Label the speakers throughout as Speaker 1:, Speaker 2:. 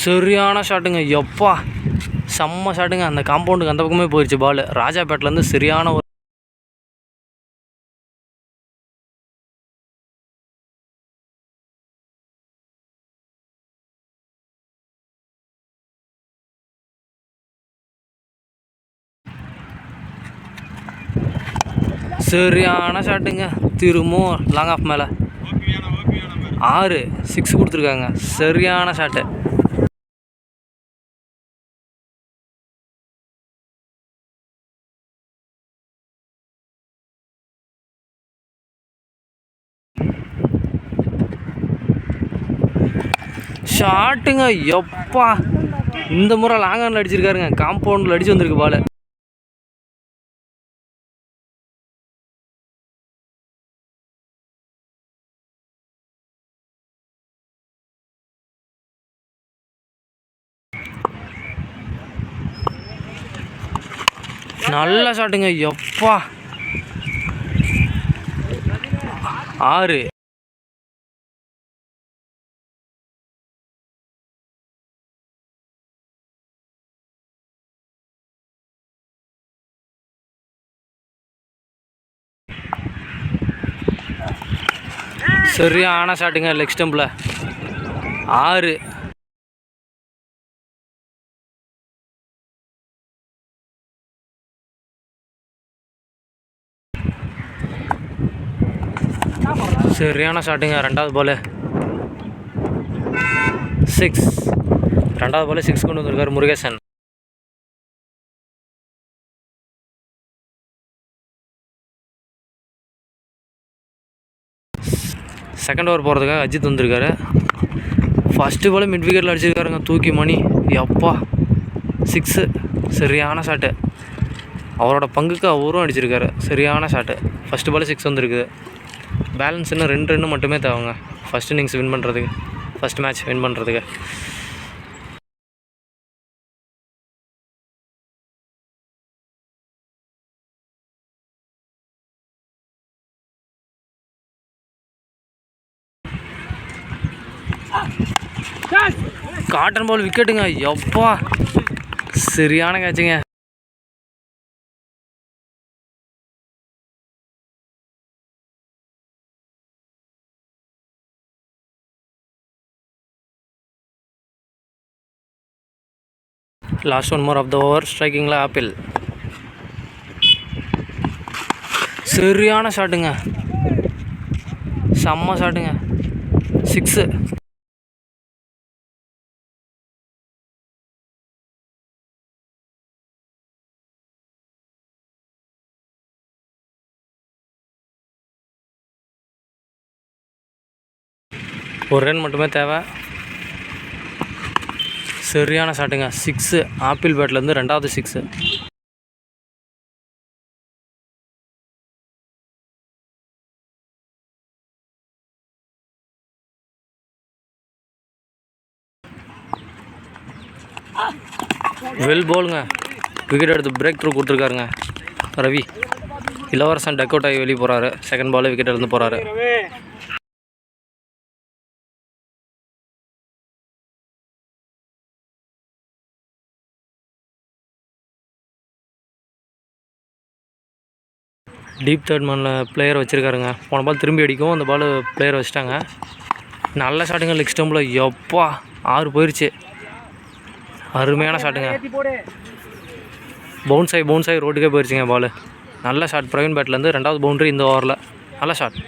Speaker 1: சரியான ஷாட்டுங்க. எப்பா செம்ம ஷாட்டுங்க. அந்த காம்பவுண்டுக்கு அந்த பக்கமே போயிடுச்சு பால். ராஜாப்பேட்டிலேருந்து சரியான ஒரு சரியான ஷாட்டுங்க. திரும்பவும் லாங் ஆஃப் மேலே 6 6 கொடுத்துருக்காங்க. சரியான ஷாட்டு. ஷாட்டுங்க. எப்பா இந்த முறை லாங் ஆனில் அடிச்சிருக்காருங்க. காம்பவுண்டில் அடிச்சு வந்திருக்கு பால். நல்ல ஷாட்டுங்க. எப்பா 6 சரியான ஷாட்டுங்க. லெக் ஸ்டம்பில் 6. சரியான ஷாட்டுங்க. ரெண்டாவது பால் 6. ரெண்டாவது பால் 6 கொண்டு வந்திருக்காரு முருகேசன். செகண்ட் ஓவர் போகிறதுக்காக அஜித் வந்திருக்காரு. ஃபஸ்ட்டு பால் மிட் விக்கெட்டில் அடிச்சிருக்காருங்க. தூக்கி மணி. எப்பா 6. சரியான ஷாட்டு. அவரோட பங்குக்கு அவரும் அடிச்சிருக்காரு. சரியான ஷாட்டு. ஃபஸ்ட்டு பால் 6 வந்துருக்குது. பேலன்ஸ் இன்னும் 2 ரன்னு மட்டுமே தேவைங்க ஃபஸ்ட் இன்னிங்ஸ் வின் பண்ணுறதுக்கு, ஃபஸ்ட் மேட்ச் வின் பண்ணுறதுக்கு. காட்டன் பால் விக்கெட்டுங்க. எப்பா சரியான கேட்சுங்க. Last 1 more of the over. ஸ்ட்ரைக்கிங்கில் ஆப்பிள். சரியான ஷாட்டுங்க. செம்ம ஷாட்டுங்க. 6. ஒரு ரன் மட்டுமே தேவை. சரியான ஷாட்டுங்க. 6 ஆப்பிள் பேட்லேருந்து ரெண்டாவது 6. வெல் போலுங்க. விக்கெட் எடுத்து பிரேக் த்ரூ கொடுத்துருக்காருங்க ரவி. இளவரசன் டக் அவுட் ஆகி வெளியே போகிறாரு. செகண்ட் பால் விக்கெட் எடுத்து போகிறாரு. டீப் தேர்ட் மேனில் பிளேயர் வச்சுருக்காருங்க. போன பால் திரும்பி அடிக்கும். அந்த பால் பிளேயர் வச்சுட்டாங்க. நல்ல ஷாட்டுங்க. லெக் ஸ்டம்பில். எப்பா 6 போயிடுச்சு. அருமையான ஷாட்டுங்க. பவுன்ஸ் ஆகி ரோட்டுக்கே போயிடுச்சுங்க பால். நல்ல ஷாட். பிரவீன் பேட்லேருந்து ரெண்டாவது பவுண்ட்ரி இந்த ஓவரில். நல்ல ஷாட்.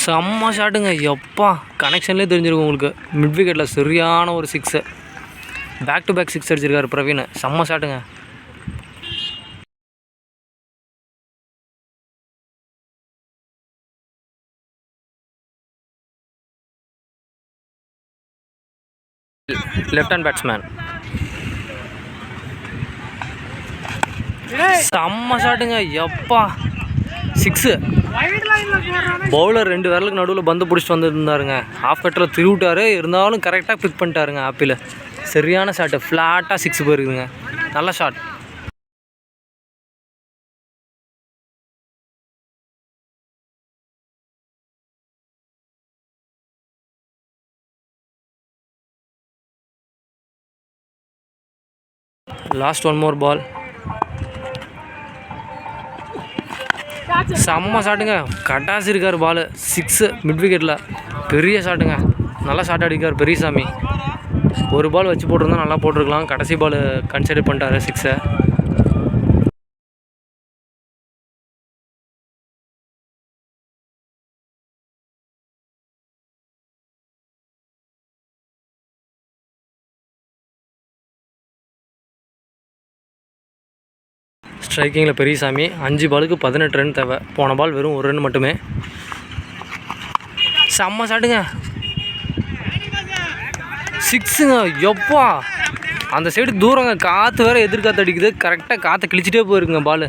Speaker 1: செம்ம ஷாட்டுங்க. எப்பா கனெக்ஷன்லேயே தெரிஞ்சிருக்கும் உங்களுக்கு. மிட் விக்கெட்டில் சரியான ஒரு 6. பேக் டு பேக் 6 அடிச்சிருக்காரு பிரவீன். செம்ம ஷாட்டுங்க. Left hand batsman. செம்ம ஷாட்டுங்க. எப்பா 6. பவுலர் 2 விரலுக்கு நடுவில் பந்து பிடிச்சிட்டு வந்துருந்தாருங்க. ஆஃப் கட்டில் திருவிட்டார், இருந்தாலும் கரெக்டாக பிக் பண்ணிட்டாருங்க. ஆப்பிள் சரியான ஷாட்டு, ஃப்ளாட்டாக 6 போயிருக்குதுங்க. நல்ல ஷாட். லாஸ்ட் 1 more பால். செம்ம ஷாட்டுங்க. கட்டாசி இருக்கார் பால். 6 மிட் விக்கெட்டில். பெரிய ஷாட்டுங்க. நல்லா ஷாட் அடிக்கார் பெரியசாமி. ஒரு பால் வச்சு போட்டிருந்தா நல்லா போட்டிருக்கலாம். கடைசி பால் கன்சிடர் பண்ணிட்டாரு 6. ஸ்ட்ரைக்கிங்கில் பெரியசாமி. 5 பாலுக்கு 18 ரன் தேவை. போன பால் வெறும் 1 ரன் மட்டுமே. செம்ம ஷாட்டுங்க. 6ங்க. எப்பா அந்த சைடு தூரங்க, காற்று வேறு எதிர்காற்று அடிக்குது. கரெக்டாக காற்றை கிழிச்சிட்டே போயிருக்குங்க பால்.